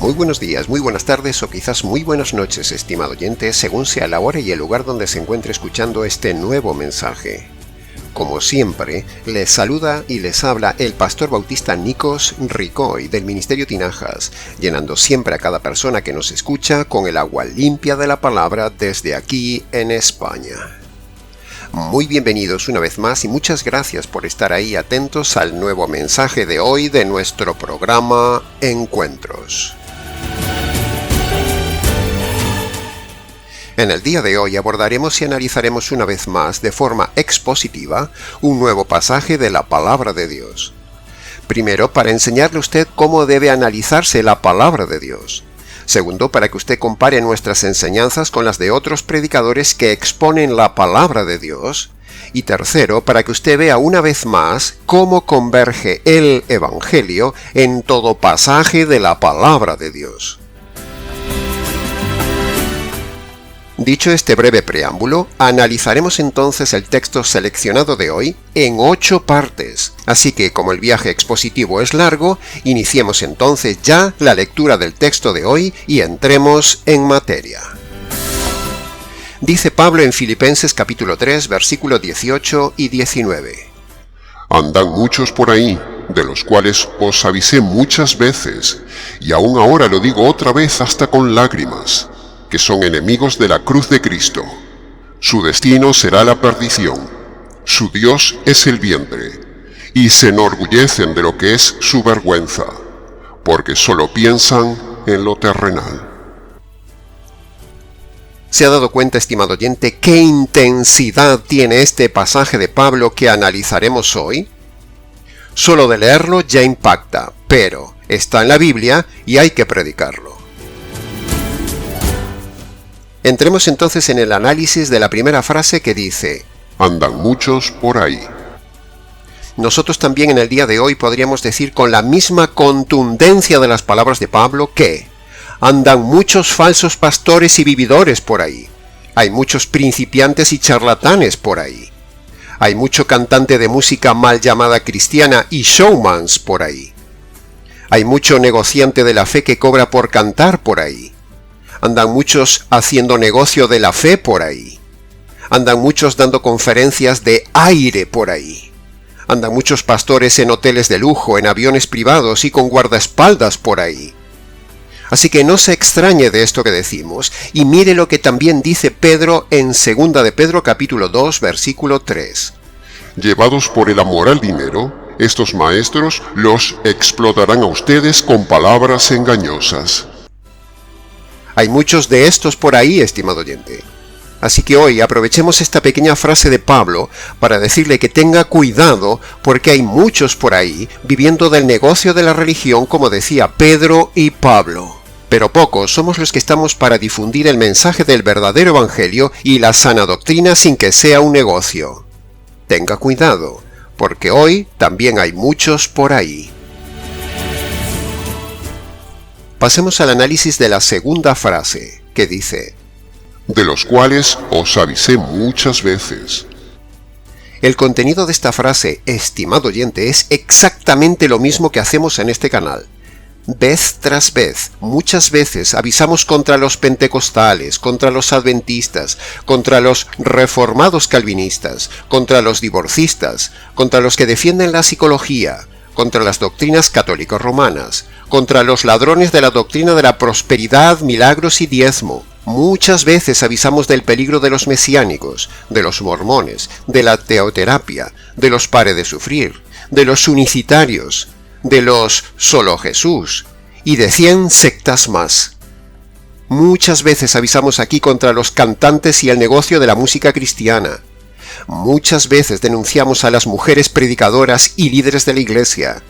Muy buenos días, muy buenas tardes o quizás muy buenas noches, estimado oyente, según sea la hora y el lugar donde se encuentre escuchando este nuevo mensaje. Como siempre, les saluda y les habla el pastor bautista Nikos Ricoy del Ministerio Tinajas, llenando siempre a cada persona que nos escucha con el agua limpia de la palabra desde aquí en España. Muy bienvenidos una vez más y muchas gracias por estar ahí atentos al nuevo mensaje de hoy de nuestro programa Encuentros. En el día de hoy abordaremos y analizaremos una vez más, de forma expositiva, un nuevo pasaje de la Palabra de Dios. Primero, para enseñarle a usted cómo debe analizarse la Palabra de Dios. Segundo, para que usted compare nuestras enseñanzas con las de otros predicadores que exponen la Palabra de Dios. Y tercero, para que usted vea una vez más cómo converge el Evangelio en todo pasaje de la Palabra de Dios. Dicho este breve preámbulo, analizaremos entonces el texto seleccionado de hoy en 8 partes. Así que, como el viaje expositivo es largo, iniciemos entonces ya la lectura del texto de hoy y entremos en materia. Dice Pablo en Filipenses capítulo 3, versículos 18 y 19. Andan muchos por ahí, de los cuales os avisé muchas veces, y aún ahora lo digo otra vez hasta con lágrimas, que son enemigos de la cruz de Cristo. Su destino será la perdición, su Dios es el vientre, y se enorgullecen de lo que es su vergüenza, porque solo piensan en lo terrenal. ¿Se ha dado cuenta, estimado oyente, qué intensidad tiene este pasaje de Pablo que analizaremos hoy? Solo de leerlo ya impacta, pero está en la Biblia y hay que predicarlo. Entremos entonces en el análisis de la primera frase que dice: Andan muchos por ahí. Nosotros también en el día de hoy podríamos decir con la misma contundencia de las palabras de Pablo que andan muchos falsos pastores y vividores por ahí. Hay muchos principiantes y charlatanes por ahí. Hay mucho cantante de música mal llamada cristiana y showmans por ahí. Hay mucho negociante de la fe que cobra por cantar por ahí. Andan muchos haciendo negocio de la fe por ahí. Andan muchos dando conferencias de aire por ahí. Andan muchos pastores en hoteles de lujo, en aviones privados y con guardaespaldas por ahí. Así que no se extrañe de esto que decimos, y mire lo que también dice Pedro en 2 de Pedro capítulo 2, versículo 3. Llevados por el amor al dinero, estos maestros los explotarán a ustedes con palabras engañosas. Hay muchos de estos por ahí, estimado oyente. Así que hoy aprovechemos esta pequeña frase de Pablo para decirle que tenga cuidado porque hay muchos por ahí viviendo del negocio de la religión, como decía Pedro y Pablo. Pero pocos somos los que estamos para difundir el mensaje del verdadero evangelio y la sana doctrina sin que sea un negocio. Tenga cuidado, porque hoy también hay muchos por ahí. Pasemos al análisis de la segunda frase, que dice: de los cuales os avisé muchas veces. El contenido de esta frase, estimado oyente, es exactamente lo mismo que hacemos en este canal. Vez tras vez, muchas veces avisamos contra los pentecostales, contra los adventistas, contra los reformados calvinistas, contra los divorcistas, contra los que defienden la psicología, contra las doctrinas católico-romanas, contra los ladrones de la doctrina de la prosperidad, milagros y diezmo. Muchas veces avisamos del peligro de los mesiánicos, de los mormones, de la teoterapia, de los pare de sufrir, de los unicitarios, de los solo Jesús y de 100 sectas más. Muchas veces avisamos aquí contra los cantantes y el negocio de la música cristiana. Muchas veces denunciamos a las mujeres predicadoras y líderes de la iglesia.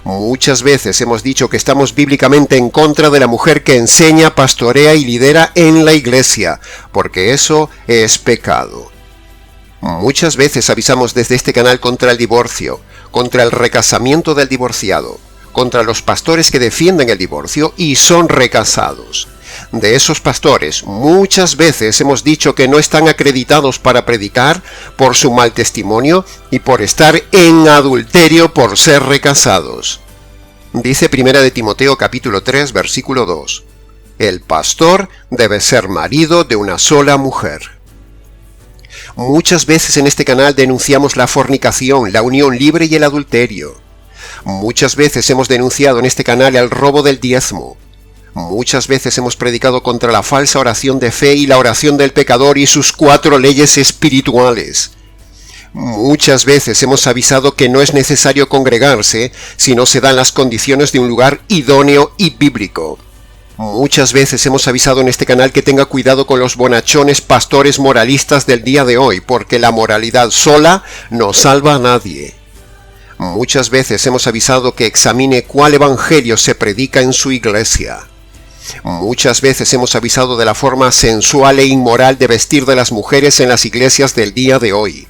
Muchas veces hemos dicho que estamos bíblicamente en contra de la mujer que enseña, pastorea y lidera en la iglesia, porque eso es pecado. Muchas veces avisamos desde este canal contra el divorcio, contra el recasamiento del divorciado, contra los pastores que defienden el divorcio y son recasados. De esos pastores, muchas veces hemos dicho que no están acreditados para predicar por su mal testimonio y por estar en adulterio por ser recasados. Dice 1 de Timoteo capítulo 3, versículo 2. El pastor debe ser marido de una sola mujer. Muchas veces en este canal denunciamos la fornicación, la unión libre y el adulterio. Muchas veces hemos denunciado en este canal el robo del diezmo. Muchas veces hemos predicado contra la falsa oración de fe y la oración del pecador y sus 4 leyes espirituales. Muchas veces hemos avisado que no es necesario congregarse si no se dan las condiciones de un lugar idóneo y bíblico. Muchas veces hemos avisado en este canal que tenga cuidado con los bonachones pastores moralistas del día de hoy, porque la moralidad sola no salva a nadie. Muchas veces hemos avisado que examine cuál evangelio se predica en su iglesia. Muchas veces hemos avisado de la forma sensual e inmoral de vestir de las mujeres en las iglesias del día de hoy.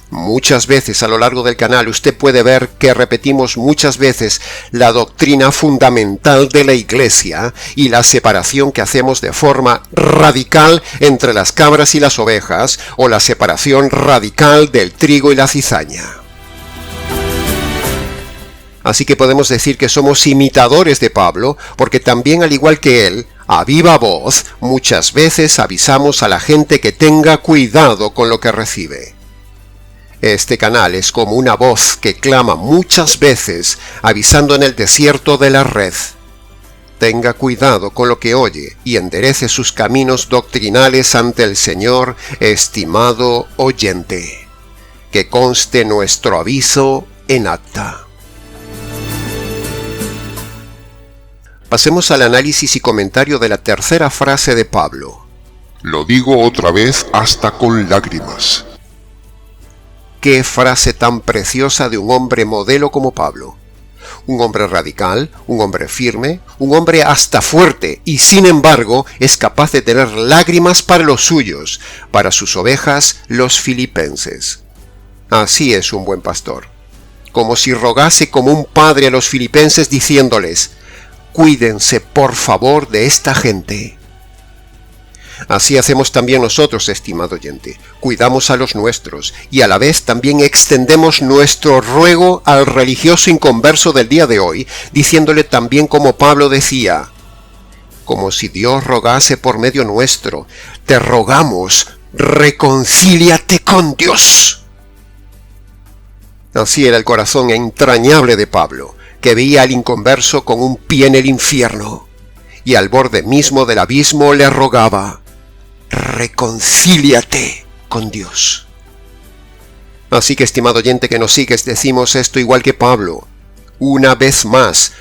Muchas veces a lo largo del canal usted puede ver que repetimos muchas veces la doctrina fundamental de la iglesia y la separación que hacemos de forma radical entre las cabras y las ovejas, o la separación radical del trigo y la cizaña. Así que podemos decir que somos imitadores de Pablo, porque también, al igual que él, a viva voz, muchas veces avisamos a la gente que tenga cuidado con lo que recibe. Este canal es como una voz que clama muchas veces, avisando en el desierto de la red. Tenga cuidado con lo que oye y enderece sus caminos doctrinales ante el Señor, estimado oyente. Que conste nuestro aviso en acta. Pasemos al análisis y comentario de la tercera frase de Pablo. Lo digo otra vez hasta con lágrimas. Qué frase tan preciosa de un hombre modelo como Pablo. Un hombre radical, un hombre firme, un hombre hasta fuerte, y sin embargo es capaz de tener lágrimas para los suyos, para sus ovejas, los filipenses. Así es un buen pastor. Como si rogase como un padre a los filipenses diciéndoles: cuídense por favor de esta gente. Así hacemos también nosotros, estimado oyente. Cuidamos a los nuestros y a la vez también extendemos nuestro ruego al religioso inconverso del día de hoy, diciéndole también como Pablo decía: como si Dios rogase por medio nuestro, te rogamos, reconcíliate con Dios. Así era el corazón entrañable de Pablo, que veía al inconverso con un pie en el infierno, y al borde mismo del abismo le rogaba: reconcíliate con Dios. Así que, estimado oyente que nos sigues, decimos esto igual que Pablo. Una vez más,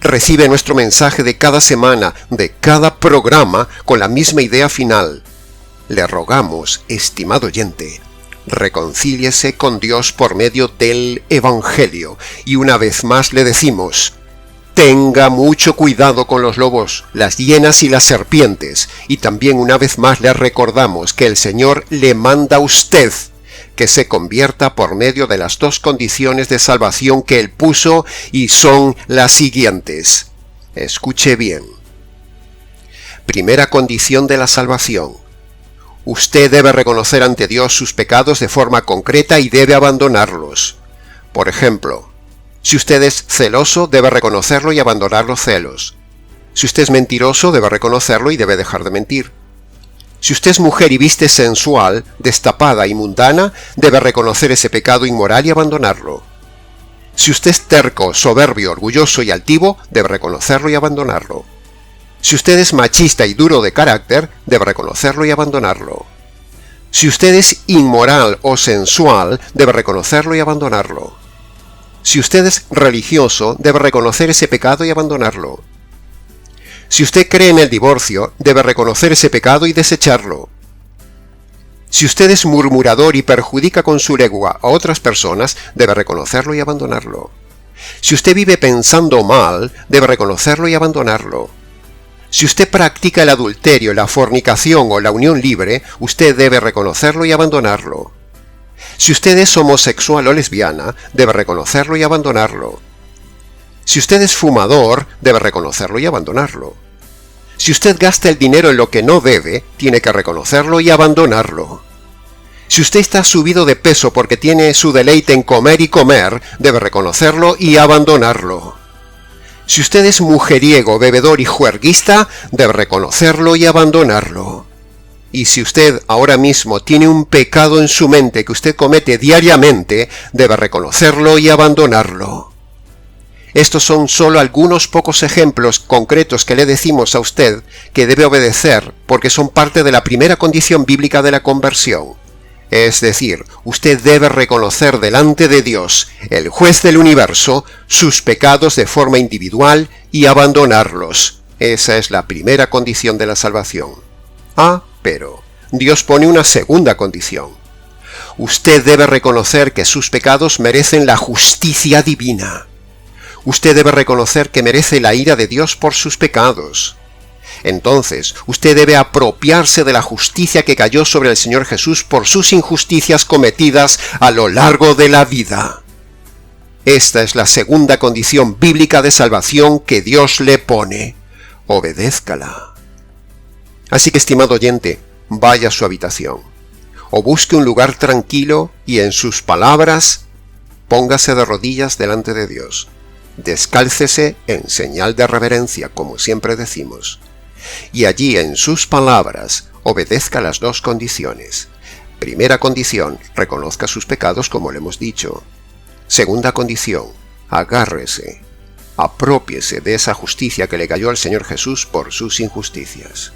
recibe nuestro mensaje de cada semana, de cada programa, con la misma idea final. Le rogamos, estimado oyente, reconcíliese con Dios por medio del Evangelio. Y una vez más le decimos: tenga mucho cuidado con los lobos, las hienas y las serpientes. Y también una vez más le recordamos que el Señor le manda a usted que se convierta por medio de las 2 condiciones de salvación que Él puso, y son las siguientes. Escuche bien. Primera condición de la salvación: usted debe reconocer ante Dios sus pecados de forma concreta y debe abandonarlos. Por ejemplo, si usted es celoso, debe reconocerlo y abandonar los celos. Si usted es mentiroso, debe reconocerlo y debe dejar de mentir. Si usted es mujer y viste sensual, destapada y mundana, debe reconocer ese pecado inmoral y abandonarlo. Si usted es terco, soberbio, orgulloso y altivo, debe reconocerlo y abandonarlo. Si usted es machista y duro de carácter, debe reconocerlo y abandonarlo. Si usted es inmoral o sensual, debe reconocerlo y abandonarlo. Si usted es religioso, debe reconocer ese pecado y abandonarlo. Si usted cree en el divorcio, debe reconocer ese pecado y desecharlo. Si usted es murmurador y perjudica con su lengua a otras personas, debe reconocerlo y abandonarlo. Si usted vive pensando mal, debe reconocerlo y abandonarlo. Si usted practica el adulterio, la fornicación o la unión libre, usted debe reconocerlo y abandonarlo. Si usted es homosexual o lesbiana, debe reconocerlo y abandonarlo. Si usted es fumador, debe reconocerlo y abandonarlo. Si usted gasta el dinero en lo que no debe, tiene que reconocerlo y abandonarlo. Si usted está subido de peso porque tiene su deleite en comer y comer, debe reconocerlo y abandonarlo. Si usted es mujeriego, bebedor y juerguista, debe reconocerlo y abandonarlo. Y si usted ahora mismo tiene un pecado en su mente que usted comete diariamente, debe reconocerlo y abandonarlo. Estos son solo algunos pocos ejemplos concretos que le decimos a usted que debe obedecer porque son parte de la primera condición bíblica de la conversión. Es decir, usted debe reconocer delante de Dios, el juez del universo, sus pecados de forma individual y abandonarlos. Esa es la primera condición de la salvación. Pero Dios pone una segunda condición. Usted debe reconocer que sus pecados merecen la justicia divina. Usted debe reconocer que merece la ira de Dios por sus pecados. Entonces, usted debe apropiarse de la justicia que cayó sobre el Señor Jesús por sus injusticias cometidas a lo largo de la vida. Esta es la segunda condición bíblica de salvación que Dios le pone. Obedézcala. Así que, estimado oyente, vaya a su habitación, o busque un lugar tranquilo y en sus palabras, póngase de rodillas delante de Dios. Descálcese en señal de reverencia, como siempre decimos. Y allí en sus palabras obedezca las dos condiciones. Primera condición, reconozca sus pecados como le hemos dicho. Segunda condición, agárrese, aprópiese de esa justicia que le cayó al Señor Jesús por sus injusticias.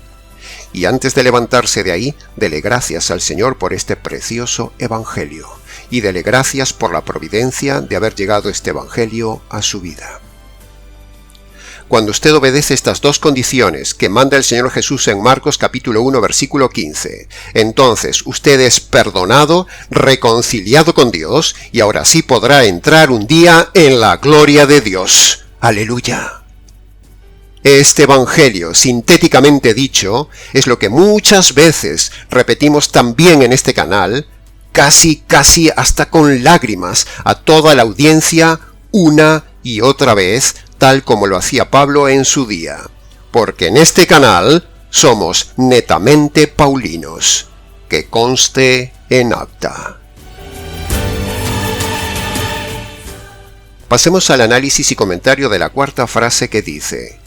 Y antes de levantarse de ahí, dele gracias al Señor por este precioso Evangelio, y dele gracias por la providencia de haber llegado este Evangelio a su vida. Cuando usted obedece estas dos condiciones que manda el Señor Jesús en Marcos capítulo 1 versículo 15, entonces usted es perdonado, reconciliado con Dios, y ahora sí podrá entrar un día en la gloria de Dios. ¡Aleluya! Este Evangelio, sintéticamente dicho, es lo que muchas veces repetimos también en este canal, casi hasta con lágrimas, a toda la audiencia una y otra vez, tal como lo hacía Pablo en su día. Porque en este canal somos netamente paulinos, que conste en acta. Pasemos al análisis y comentario de la cuarta frase que dice: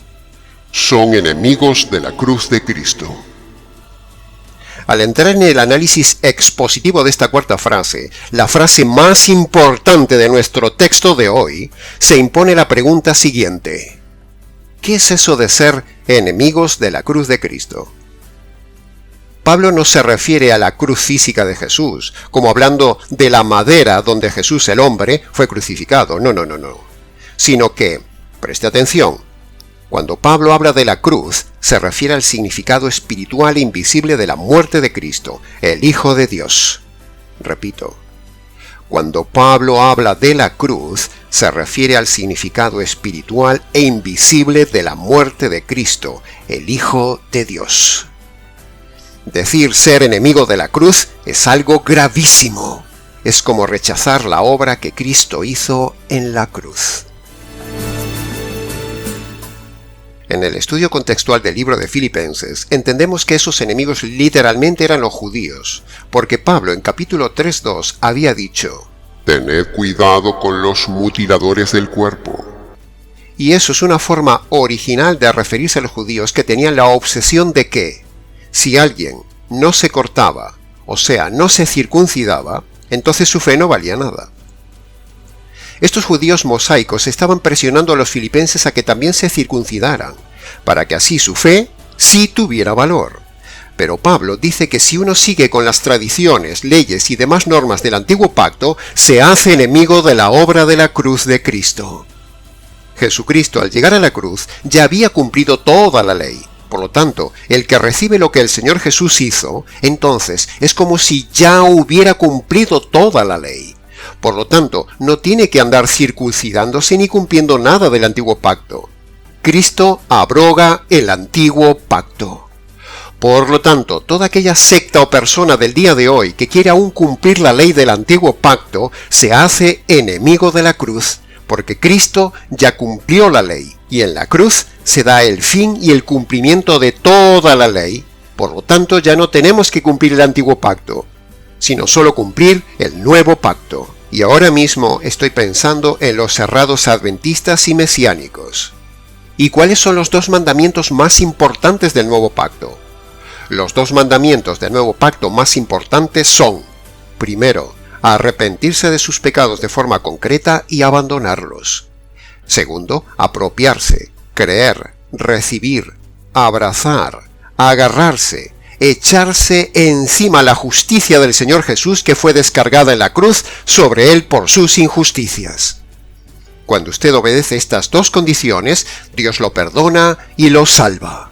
son enemigos de la cruz de Cristo. Al entrar en el análisis expositivo de esta cuarta frase, la frase más importante de nuestro texto de hoy, se impone la pregunta siguiente: ¿qué es eso de ser enemigos de la cruz de Cristo? Pablo no se refiere a la cruz física de Jesús, como hablando de la madera donde Jesús el hombre fue crucificado, no, sino que, preste atención, cuando Pablo habla de la cruz, se refiere al significado espiritual e invisible de la muerte de Cristo, el Hijo de Dios. Repito, cuando Pablo habla de la cruz, se refiere al significado espiritual e invisible de la muerte de Cristo, el Hijo de Dios. Decir ser enemigo de la cruz es algo gravísimo. Es como rechazar la obra que Cristo hizo en la cruz. En el estudio contextual del libro de Filipenses, entendemos que esos enemigos literalmente eran los judíos, porque Pablo en capítulo 3:2 había dicho: tened cuidado con los mutiladores del cuerpo. Y eso es una forma original de referirse a los judíos que tenían la obsesión de que, si alguien no se cortaba, o sea, no se circuncidaba, entonces su fe no valía nada. Estos judíos mosaicos estaban presionando a los filipenses a que también se circuncidaran, para que así su fe sí tuviera valor. Pero Pablo dice que si uno sigue con las tradiciones, leyes y demás normas del antiguo pacto, se hace enemigo de la obra de la cruz de Cristo. Jesucristo, al llegar a la cruz, ya había cumplido toda la ley. Por lo tanto, el que recibe lo que el Señor Jesús hizo, entonces es como si ya hubiera cumplido toda la ley. Por lo tanto, no tiene que andar circuncidándose ni cumpliendo nada del antiguo pacto. Cristo abroga el antiguo pacto. Por lo tanto, toda aquella secta o persona del día de hoy que quiere aún cumplir la ley del antiguo pacto, se hace enemigo de la cruz, porque Cristo ya cumplió la ley, y en la cruz se da el fin y el cumplimiento de toda la ley. Por lo tanto, ya no tenemos que cumplir el antiguo pacto, sino solo cumplir el nuevo pacto. Y ahora mismo estoy pensando en los cerrados adventistas y mesiánicos. ¿Y cuáles son los 2 mandamientos más importantes del nuevo pacto? Los 2 mandamientos del nuevo pacto más importantes son: primero, arrepentirse de sus pecados de forma concreta y abandonarlos. Segundo, apropiarse, creer, recibir, abrazar, agarrarse, echarse encima la justicia del Señor Jesús que fue descargada en la cruz sobre él por sus injusticias. Cuando usted obedece estas 2 condiciones, Dios lo perdona y lo salva.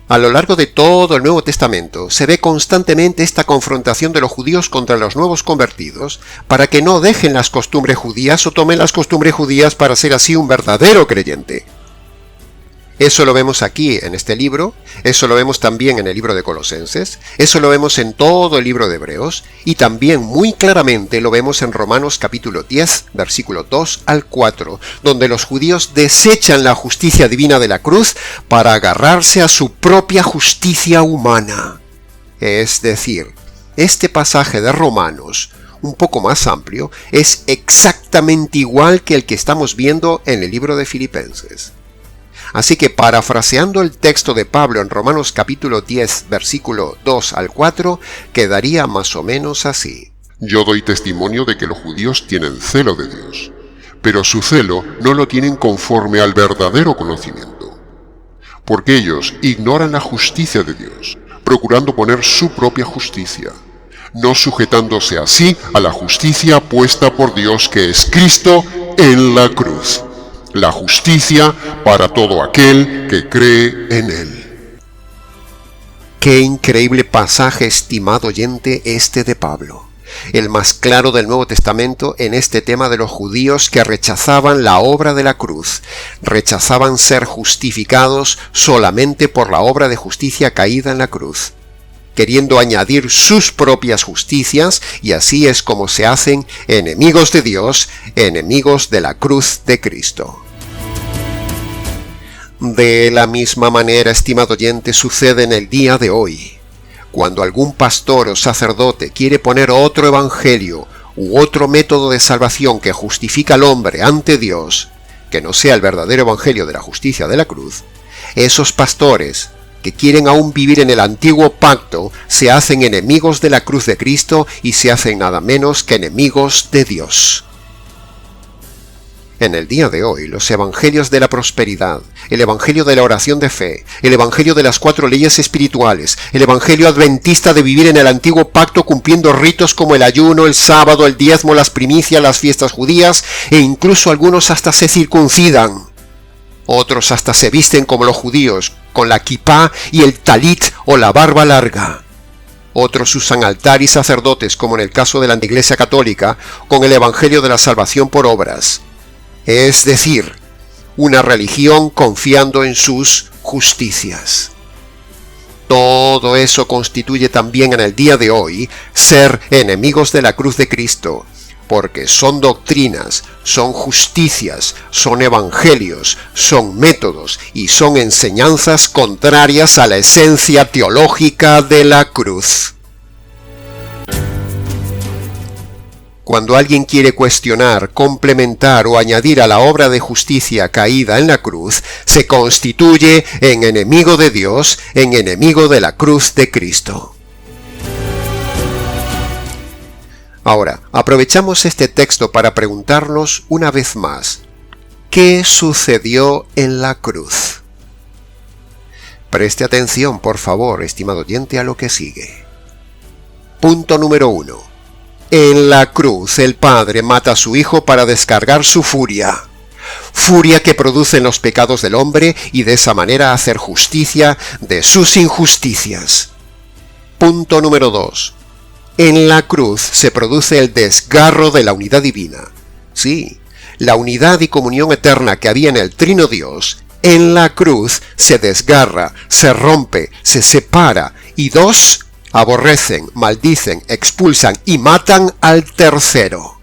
A lo largo de todo el Nuevo Testamento se ve constantemente esta confrontación de los judíos contra los nuevos convertidos para que no dejen las costumbres judías o tomen las costumbres judías para ser así un verdadero creyente. Eso lo vemos aquí en este libro, eso lo vemos también en el libro de Colosenses, eso lo vemos en todo el libro de Hebreos y también muy claramente lo vemos en Romanos capítulo 10, versículo 2 al 4, donde los judíos desechan la justicia divina de la cruz para agarrarse a su propia justicia humana. Es decir, este pasaje de Romanos, un poco más amplio, es exactamente igual que el que estamos viendo en el libro de Filipenses. Así que parafraseando el texto de Pablo en Romanos capítulo 10, versículo 2 al 4, quedaría más o menos así. Yo doy testimonio de que los judíos tienen celo de Dios, pero su celo no lo tienen conforme al verdadero conocimiento, porque ellos ignoran la justicia de Dios, procurando poner su propia justicia, no sujetándose así a la justicia puesta por Dios que es Cristo en la cruz. La justicia para todo aquel que cree en él. Qué increíble pasaje, estimado oyente, este de Pablo. El más claro del Nuevo Testamento en este tema de los judíos que rechazaban la obra de la cruz, rechazaban ser justificados solamente por la obra de justicia caída en la cruz, queriendo añadir sus propias justicias, y así es como se hacen enemigos de Dios, enemigos de la cruz de Cristo. De la misma manera, estimado oyente, sucede en el día de hoy. Cuando algún pastor o sacerdote quiere poner otro evangelio u otro método de salvación que justifica al hombre ante Dios, que no sea el verdadero evangelio de la justicia de la cruz, esos pastores que quieren aún vivir en el antiguo pacto se hacen enemigos de la cruz de Cristo y se hacen nada menos que enemigos de Dios. En el día de hoy, los evangelios de la prosperidad, el evangelio de la oración de fe, el evangelio de las 4 leyes espirituales, el evangelio adventista de vivir en el antiguo pacto cumpliendo ritos como el ayuno, el sábado, el diezmo, las primicias, las fiestas judías, e incluso algunos hasta se circuncidan. Otros hasta se visten como los judíos, con la kipá y el talit o la barba larga. Otros usan altar y sacerdotes, como en el caso de la Iglesia Católica, con el evangelio de la salvación por obras. Es decir, una religión confiando en sus justicias. Todo eso constituye también en el día de hoy ser enemigos de la cruz de Cristo, porque son doctrinas, son justicias, son evangelios, son métodos y son enseñanzas contrarias a la esencia teológica de la cruz. Cuando alguien quiere cuestionar, complementar o añadir a la obra de justicia caída en la cruz, se constituye en enemigo de Dios, en enemigo de la cruz de Cristo. Ahora, aprovechamos este texto para preguntarnos una vez más, ¿qué sucedió en la cruz? Preste atención, por favor, estimado oyente, a lo que sigue. Punto número 1. En la cruz el Padre mata a su Hijo para descargar su furia. Furia que producen los pecados del hombre y de esa manera hacer justicia de sus injusticias. Punto número 2. En la cruz se produce el desgarro de la unidad divina. Sí, la unidad y comunión eterna que había en el Trino Dios, en la cruz se desgarra, se rompe, se separa y dos aborrecen, maldicen, expulsan y matan al tercero.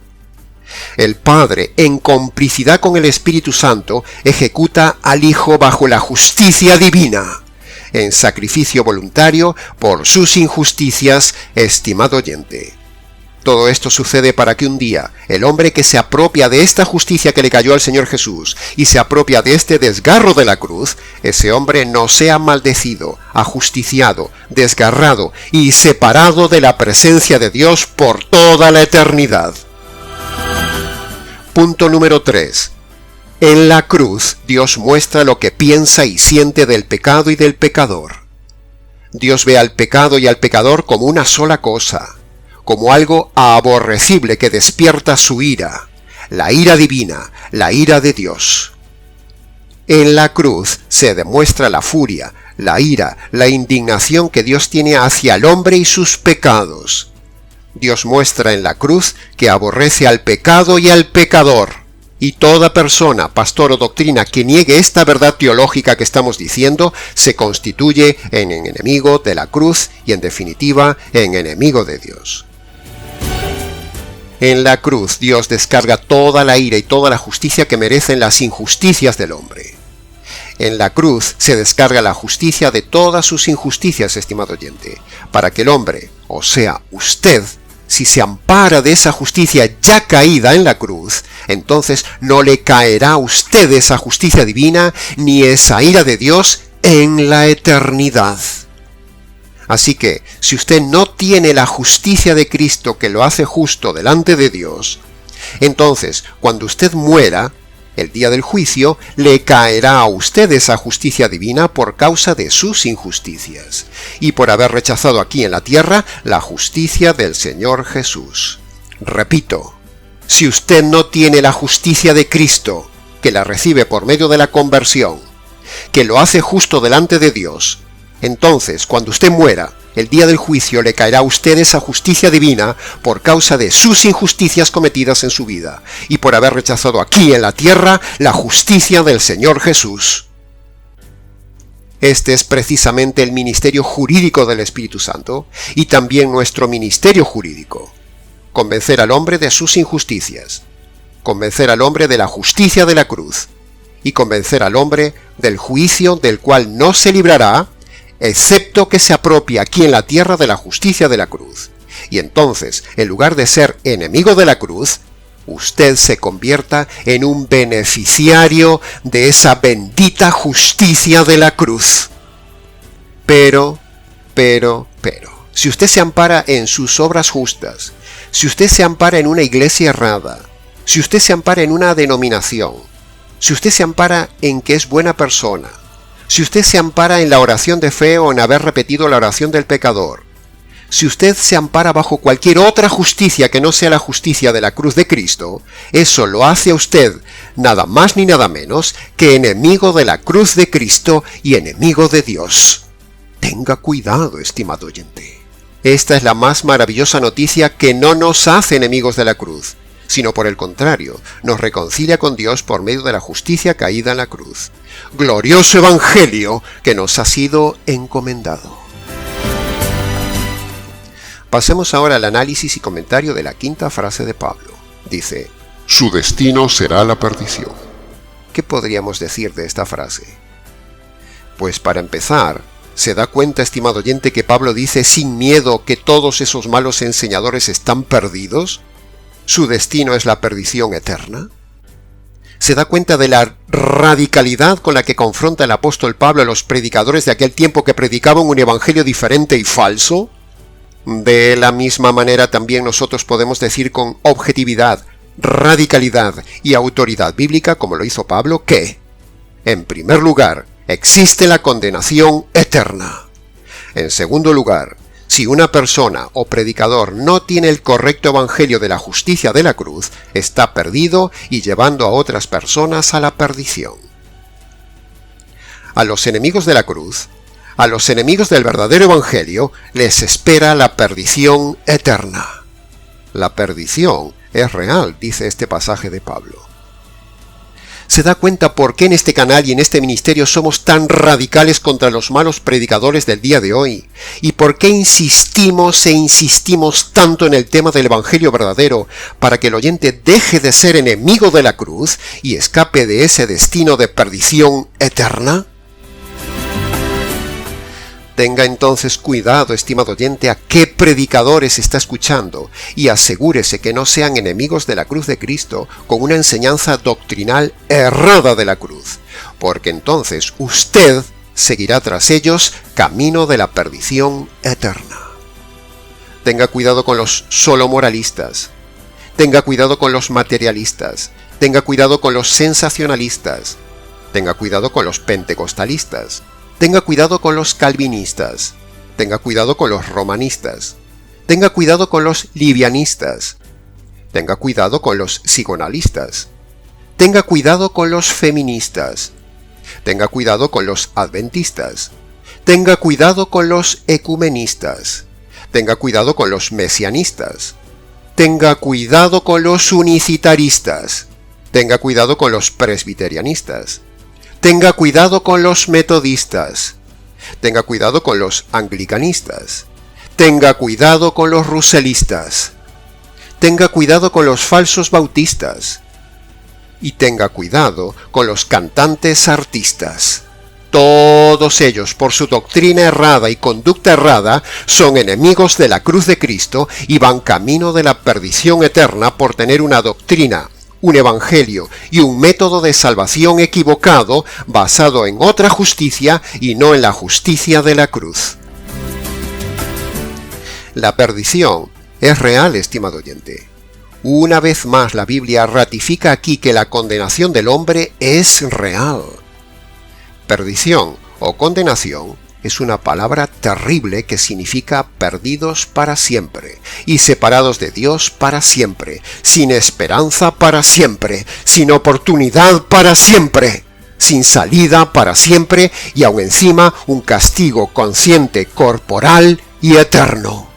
El Padre, en complicidad con el Espíritu Santo, ejecuta al Hijo bajo la justicia divina. en sacrificio voluntario por sus injusticias, estimado oyente. Todo esto sucede para que un día el hombre que se apropia de esta justicia que le cayó al Señor Jesús y se apropia de este desgarro de la cruz, ese hombre no sea maldecido, ajusticiado, desgarrado y separado de la presencia de Dios por toda la eternidad. Punto número 3. En la cruz, Dios muestra lo que piensa y siente del pecado y del pecador. Dios ve al pecado y al pecador como una sola cosa, como algo aborrecible que despierta su ira, la ira divina, la ira de Dios. En la cruz se demuestra la furia, la ira, la indignación que Dios tiene hacia el hombre y sus pecados. Dios muestra en la cruz que aborrece al pecado y al pecador. Y toda persona, pastor o doctrina que niegue esta verdad teológica que estamos diciendo, se constituye en enemigo de la cruz y en definitiva en enemigo de Dios. En la cruz Dios descarga toda la ira y toda la justicia que merecen las injusticias del hombre. En la cruz se descarga la justicia de todas sus injusticias, estimado oyente, para que el hombre, o sea, usted, si se ampara de esa justicia ya caída en la cruz, entonces no le caerá a usted esa justicia divina ni esa ira de Dios en la eternidad. Así que, si usted no tiene la justicia de Cristo que lo hace justo delante de Dios, entonces, cuando usted muera, el día del juicio, le caerá a usted esa justicia divina por causa de sus injusticias, y por haber rechazado aquí en la tierra la justicia del Señor Jesús. Repito, si usted no tiene la justicia de Cristo, que la recibe por medio de la conversión, que lo hace justo delante de Dios, entonces, cuando usted muera, el día del juicio le caerá a usted esa justicia divina por causa de sus injusticias cometidas en su vida y por haber rechazado aquí en la tierra la justicia del Señor Jesús. Este es precisamente el ministerio jurídico del Espíritu Santo y también nuestro ministerio jurídico. Convencer al hombre de sus injusticias, convencer al hombre de la justicia de la cruz y convencer al hombre del juicio del cual no se librará excepto que se apropie aquí en la tierra de la justicia de la cruz. Y entonces, en lugar de ser enemigo de la cruz, usted se convierta en un beneficiario de esa bendita justicia de la cruz. Pero, si usted se ampara en sus obras justas, si usted se ampara en una iglesia errada, si usted se ampara en una denominación, si usted se ampara en que es buena persona, si usted se ampara en la oración de fe o en haber repetido la oración del pecador, si usted se ampara bajo cualquier otra justicia que no sea la justicia de la cruz de Cristo, eso lo hace a usted nada más ni nada menos que enemigo de la cruz de Cristo y enemigo de Dios. Tenga cuidado, estimado oyente. Esta es la más maravillosa noticia que no nos hace enemigos de la cruz, sino por el contrario, nos reconcilia con Dios por medio de la justicia caída en la cruz. Glorioso evangelio que nos ha sido encomendado. Pasemos ahora al análisis y comentario de la quinta frase de Pablo. Dice: su destino será la perdición. ¿Qué podríamos decir de esta frase? Pues para empezar, ¿se da cuenta, estimado oyente, que Pablo dice sin miedo que todos esos malos enseñadores están perdidos? ¿Su destino es la perdición eterna? ¿Se da cuenta de la radicalidad con la que confronta el apóstol Pablo a los predicadores de aquel tiempo que predicaban un evangelio diferente y falso? De la misma manera también nosotros podemos decir con objetividad, radicalidad y autoridad bíblica, como lo hizo Pablo, que, en primer lugar, existe la condenación eterna. En segundo lugar, si una persona o predicador no tiene el correcto evangelio de la justicia de la cruz, está perdido y llevando a otras personas a la perdición. A los enemigos de la cruz, a los enemigos del verdadero evangelio, les espera la perdición eterna. La perdición es real, dice este pasaje de Pablo. ¿Se da cuenta por qué en este canal y en este ministerio somos tan radicales contra los malos predicadores del día de hoy? ¿Y por qué insistimos tanto en el tema del evangelio verdadero para que el oyente deje de ser enemigo de la cruz y escape de ese destino de perdición eterna? Tenga entonces cuidado, estimado oyente, a qué predicadores está escuchando y asegúrese que no sean enemigos de la cruz de Cristo con una enseñanza doctrinal errada de la cruz, porque entonces usted seguirá tras ellos camino de la perdición eterna. Tenga cuidado con los solo moralistas, tenga cuidado con los materialistas, tenga cuidado con los sensacionalistas, tenga cuidado con los pentecostalistas, tenga cuidado con los calvinistas, tenga cuidado con los romanistas, tenga cuidado con los livianistas, tenga cuidado con los sigonalistas, tenga cuidado con los feministas, tenga cuidado con los adventistas, tenga cuidado con los ecumenistas, tenga cuidado con los mesianistas, tenga cuidado con los unicitaristas, tenga cuidado con los presbiterianistas, tenga cuidado con los metodistas, tenga cuidado con los anglicanistas, tenga cuidado con los ruselistas, tenga cuidado con los falsos bautistas y tenga cuidado con los cantantes artistas. Todos ellos, por su doctrina errada y conducta errada, son enemigos de la cruz de Cristo y van camino de la perdición eterna por tener una doctrina, un evangelio y un método de salvación equivocado basado en otra justicia y no en la justicia de la cruz. La perdición es real, estimado oyente. Una vez más la Biblia ratifica aquí que la condenación del hombre es real. Perdición o condenación es una palabra terrible que significa perdidos para siempre y separados de Dios para siempre, sin esperanza para siempre, sin oportunidad para siempre, sin salida para siempre y aún encima un castigo consciente, corporal y eterno.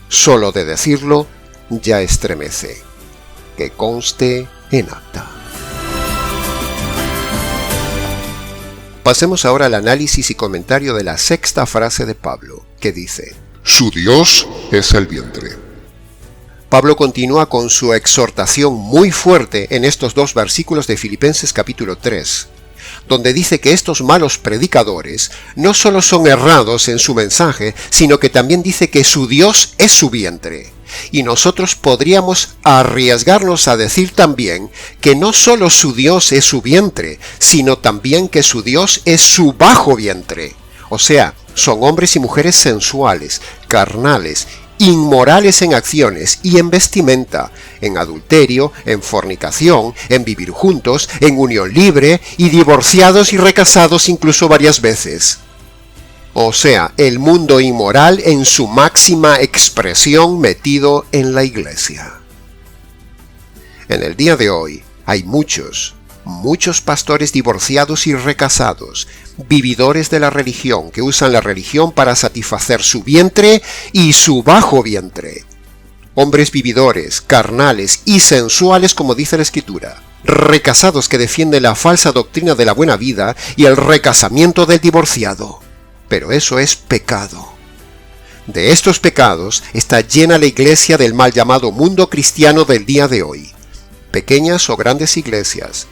Solo de decirlo ya estremece. Que conste en acta. Pasemos ahora al análisis y comentario de la sexta frase de Pablo, que dice: Su Dios es el vientre. Pablo continúa con su exhortación muy fuerte en estos dos versículos de Filipenses capítulo 3, donde dice que estos malos predicadores no solo son errados en su mensaje, sino que también dice que su Dios es su vientre. Y nosotros podríamos arriesgarnos a decir también que no solo su Dios es su vientre, sino también que su Dios es su bajo vientre. O sea, son hombres y mujeres sensuales, carnales, inmorales en acciones y en vestimenta, en adulterio, en fornicación, en vivir juntos, en unión libre y divorciados y recasados incluso varias veces. O sea, el mundo inmoral en su máxima expresión metido en la iglesia. En el día de hoy hay muchos pastores divorciados y recasados, vividores de la religión, que usan la religión para satisfacer su vientre y su bajo vientre. Hombres vividores, carnales y sensuales, como dice la Escritura. Recasados que defienden la falsa doctrina de la buena vida y el recasamiento del divorciado. Pero eso es pecado. De estos pecados está llena la iglesia del mal llamado mundo cristiano del día de hoy. Pequeñas o grandes iglesias,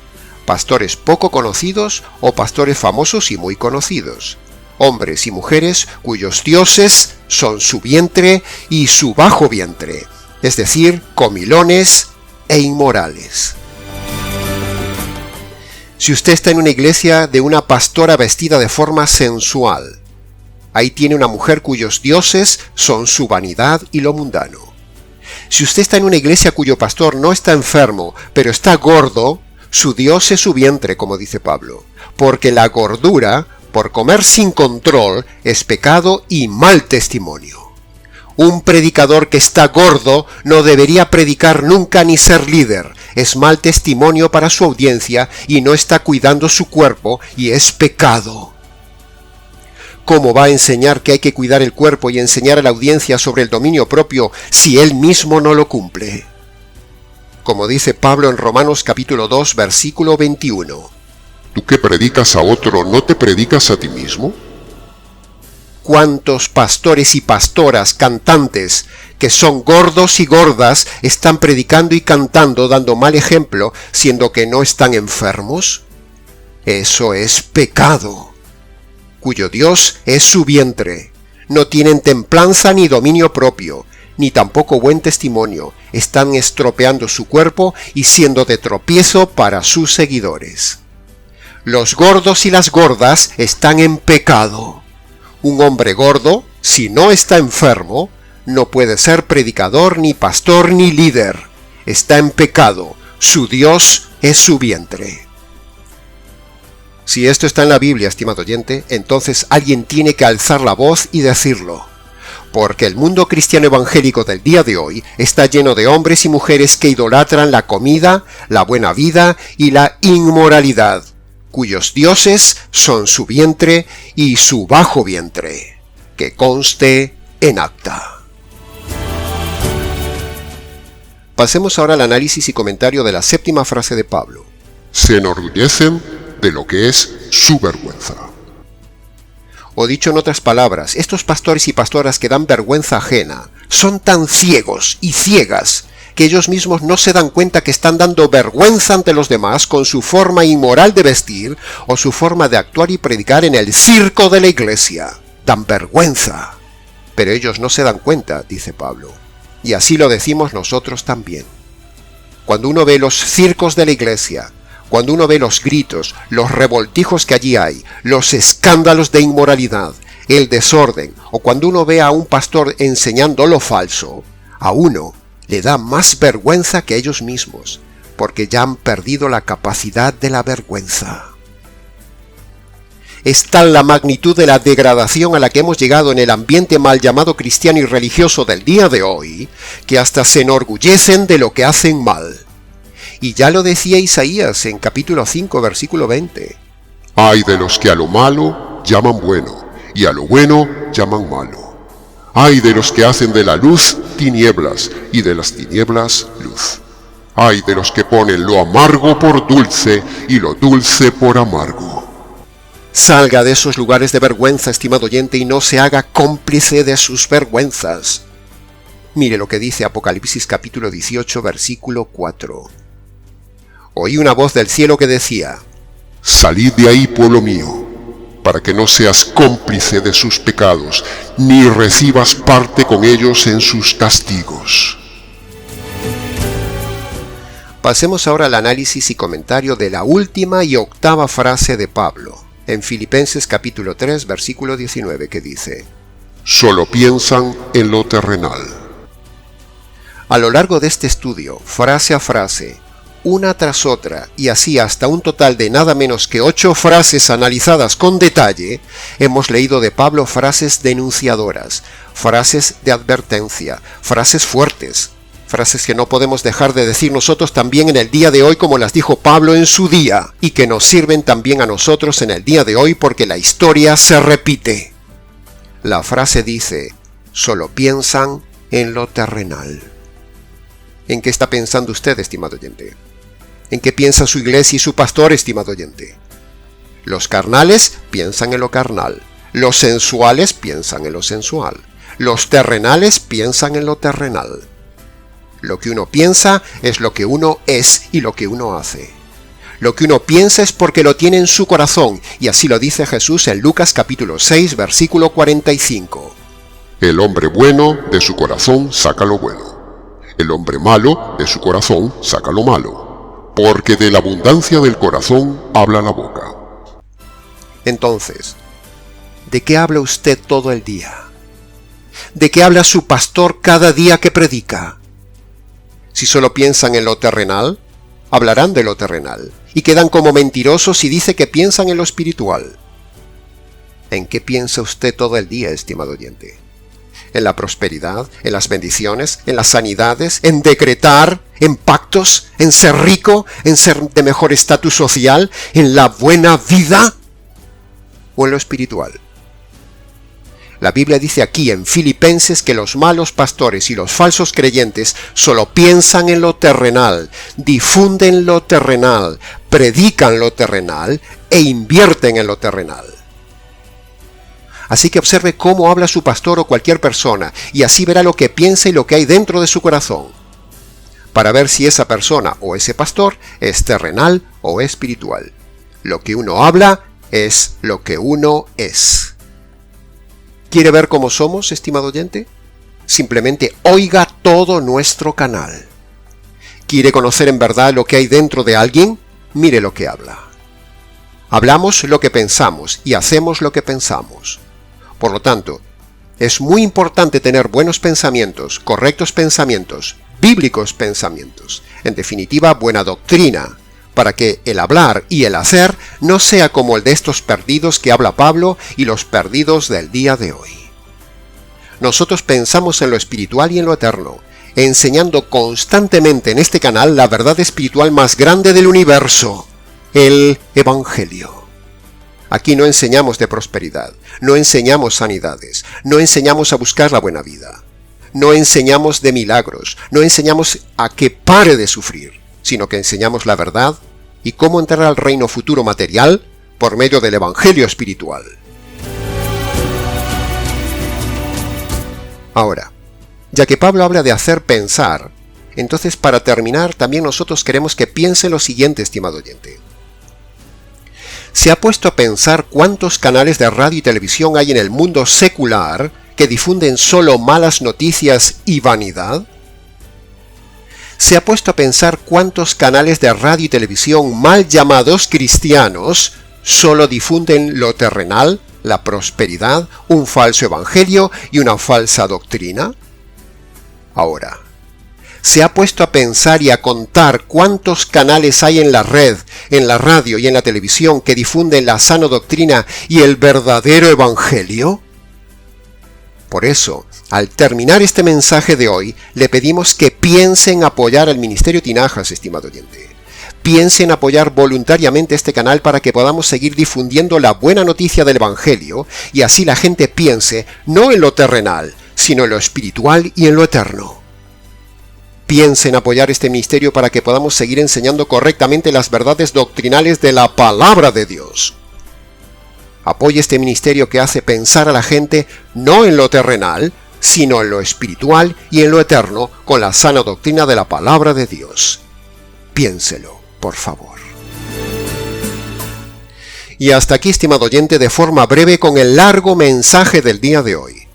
pastores poco conocidos o pastores famosos y muy conocidos, hombres y mujeres cuyos dioses son su vientre y su bajo vientre, es decir, comilones e inmorales. Si usted está en una iglesia de una pastora vestida de forma sensual, ahí tiene una mujer cuyos dioses son su vanidad y lo mundano. Si usted está en una iglesia cuyo pastor no está enfermo, pero está gordo, su Dios es su vientre, como dice Pablo, porque la gordura, por comer sin control, es pecado y mal testimonio. Un predicador que está gordo no debería predicar nunca ni ser líder, es mal testimonio para su audiencia y no está cuidando su cuerpo y es pecado. ¿Cómo va a enseñar que hay que cuidar el cuerpo y enseñar a la audiencia sobre el dominio propio si él mismo no lo cumple? Como dice Pablo en Romanos capítulo 2, versículo 21. ¿Tú que predicas a otro, no te predicas a ti mismo? ¿Cuántos pastores y pastoras, cantantes, que son gordos y gordas, están predicando y cantando dando mal ejemplo, siendo que no están enfermos? Eso es pecado. cuyo Dios es su vientre. No tienen templanza ni dominio propio, ni tampoco buen testimonio. Están estropeando su cuerpo y siendo de tropiezo para sus seguidores. Los gordos y las gordas están en pecado. Un hombre gordo, si no está enfermo, no puede ser predicador, ni pastor, ni líder. Está en pecado. Su Dios es su vientre. Si esto está en la Biblia, estimado oyente, entonces alguien tiene que alzar la voz y decirlo. Porque el mundo cristiano evangélico del día de hoy está lleno de hombres y mujeres que idolatran la comida, la buena vida y la inmoralidad, cuyos dioses son su vientre y su bajo vientre, que conste en acta. Pasemos ahora al análisis y comentario de la séptima frase de Pablo. Se enorgullecen de lo que es su vergüenza. O dicho en otras palabras, estos pastores y pastoras que dan vergüenza ajena son tan ciegos y ciegas que ellos mismos no se dan cuenta que están dando vergüenza ante los demás con su forma inmoral de vestir o su forma de actuar y predicar en el circo de la iglesia. Dan vergüenza. Pero ellos no se dan cuenta, dice Pablo. Y así lo decimos nosotros también. Cuando uno ve los circos de la iglesia, cuando uno ve los gritos, los revoltijos que allí hay, los escándalos de inmoralidad, el desorden, o cuando uno ve a un pastor enseñando lo falso, a uno le da más vergüenza que ellos mismos, porque ya han perdido la capacidad de la vergüenza. Es tal la magnitud de la degradación a la que hemos llegado en el ambiente mal llamado cristiano y religioso del día de hoy, que hasta se enorgullecen de lo que hacen mal. Y ya lo decía Isaías en capítulo 5, versículo 20. Ay de los que a lo malo llaman bueno, y a lo bueno llaman malo. Ay de los que hacen de la luz tinieblas, y de las tinieblas luz. Ay de los que ponen lo amargo por dulce, y lo dulce por amargo. Salga de esos lugares de vergüenza, estimado oyente, y no se haga cómplice de sus vergüenzas. Mire lo que dice Apocalipsis capítulo 18, versículo 4. Oí una voz del cielo que decía: Salid de ahí, pueblo mío, para que no seas cómplice de sus pecados, ni recibas parte con ellos en sus castigos. Pasemos ahora al análisis y comentario de la última y octava frase de Pablo, en Filipenses capítulo 3, versículo 19, que dice: Solo piensan en lo terrenal. A lo largo de este estudio, frase a frase, una tras otra, y así hasta un total de nada menos que 8 frases analizadas con detalle, hemos leído de Pablo frases denunciadoras, frases de advertencia, frases fuertes, frases que no podemos dejar de decir nosotros también en el día de hoy como las dijo Pablo en su día, y que nos sirven también a nosotros en el día de hoy porque la historia se repite. La frase dice: solo piensan en lo terrenal. ¿En qué está pensando usted, estimado oyente? ¿En qué piensa su iglesia y su pastor, estimado oyente? Los carnales piensan en lo carnal, los sensuales piensan en lo sensual, los terrenales piensan en lo terrenal. Lo que uno piensa es lo que uno es y lo que uno hace. Lo que uno piensa es porque lo tiene en su corazón, y así lo dice Jesús en Lucas capítulo 6, versículo 45. El hombre bueno de su corazón saca lo bueno. El hombre malo de su corazón saca lo malo. Porque de la abundancia del corazón habla la boca. Entonces, ¿de qué habla usted todo el día? ¿De qué habla su pastor cada día que predica? Si solo piensan en lo terrenal, hablarán de lo terrenal, y quedan como mentirosos si dice que piensan en lo espiritual. ¿En qué piensa usted todo el día, estimado oyente? ¿En la prosperidad, en las bendiciones, en las sanidades, en decretar, en pactos, en ser rico, en ser de mejor estatus social, en la buena vida o en lo espiritual? La Biblia dice aquí en Filipenses que los malos pastores y los falsos creyentes solo piensan en lo terrenal, difunden lo terrenal, predican lo terrenal e invierten en lo terrenal. Así que observe cómo habla su pastor o cualquier persona, y así verá lo que piensa y lo que hay dentro de su corazón, para ver si esa persona o ese pastor es terrenal o espiritual. Lo que uno habla, es lo que uno es. ¿Quiere ver cómo somos, estimado oyente? Simplemente oiga todo nuestro canal. ¿Quiere conocer en verdad lo que hay dentro de alguien? Mire lo que habla. Hablamos lo que pensamos y hacemos lo que pensamos. Por lo tanto, es muy importante tener buenos pensamientos, correctos pensamientos, bíblicos pensamientos, en definitiva, buena doctrina, para que el hablar y el hacer no sea como el de estos perdidos que habla Pablo y los perdidos del día de hoy. Nosotros pensamos en lo espiritual y en lo eterno, enseñando constantemente en este canal la verdad espiritual más grande del universo, el Evangelio. Aquí no enseñamos de prosperidad, no enseñamos sanidades, no enseñamos a buscar la buena vida, no enseñamos de milagros, no enseñamos a que pare de sufrir, sino que enseñamos la verdad y cómo entrar al reino futuro material por medio del Evangelio espiritual. Ahora, ya que Pablo habla de hacer pensar, entonces para terminar también nosotros queremos que piense lo siguiente, estimado oyente. ¿Se ha puesto a pensar cuántos canales de radio y televisión hay en el mundo secular que difunden solo malas noticias y vanidad? ¿Se ha puesto a pensar cuántos canales de radio y televisión mal llamados cristianos solo difunden lo terrenal, la prosperidad, un falso evangelio y una falsa doctrina? Ahora, ¿se ha puesto a pensar y a contar cuántos canales hay en la red, en la radio y en la televisión que difunden la sana doctrina y el verdadero evangelio? Por eso, al terminar este mensaje de hoy, le pedimos que piense en apoyar al Ministerio Tinajas, estimado oyente. Piense en apoyar voluntariamente este canal para que podamos seguir difundiendo la buena noticia del evangelio y así la gente piense no en lo terrenal, sino en lo espiritual y en lo eterno. Piense en apoyar este ministerio para que podamos seguir enseñando correctamente las verdades doctrinales de la palabra de Dios. Apoye este ministerio que hace pensar a la gente no en lo terrenal, sino en lo espiritual y en lo eterno con la sana doctrina de la palabra de Dios. Piénselo, por favor. Y hasta aquí, estimado oyente, de forma breve con el largo mensaje del día de hoy.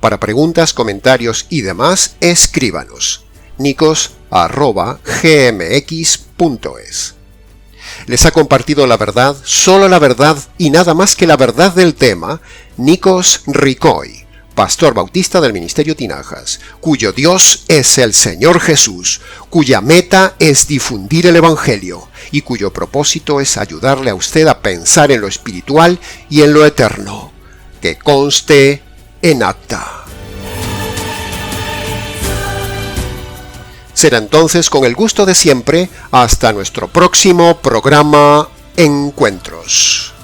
Para preguntas, comentarios y demás, escríbanos. nicos@gmx.es. Les ha compartido la verdad, solo la verdad y nada más que la verdad del tema, Nikos Ricoy, pastor bautista del Ministerio Tinajas, cuyo Dios es el Señor Jesús, cuya meta es difundir el Evangelio y cuyo propósito es ayudarle a usted a pensar en lo espiritual y en lo eterno. Que conste en acta. Será entonces con el gusto de siempre hasta nuestro próximo programa Encuentros.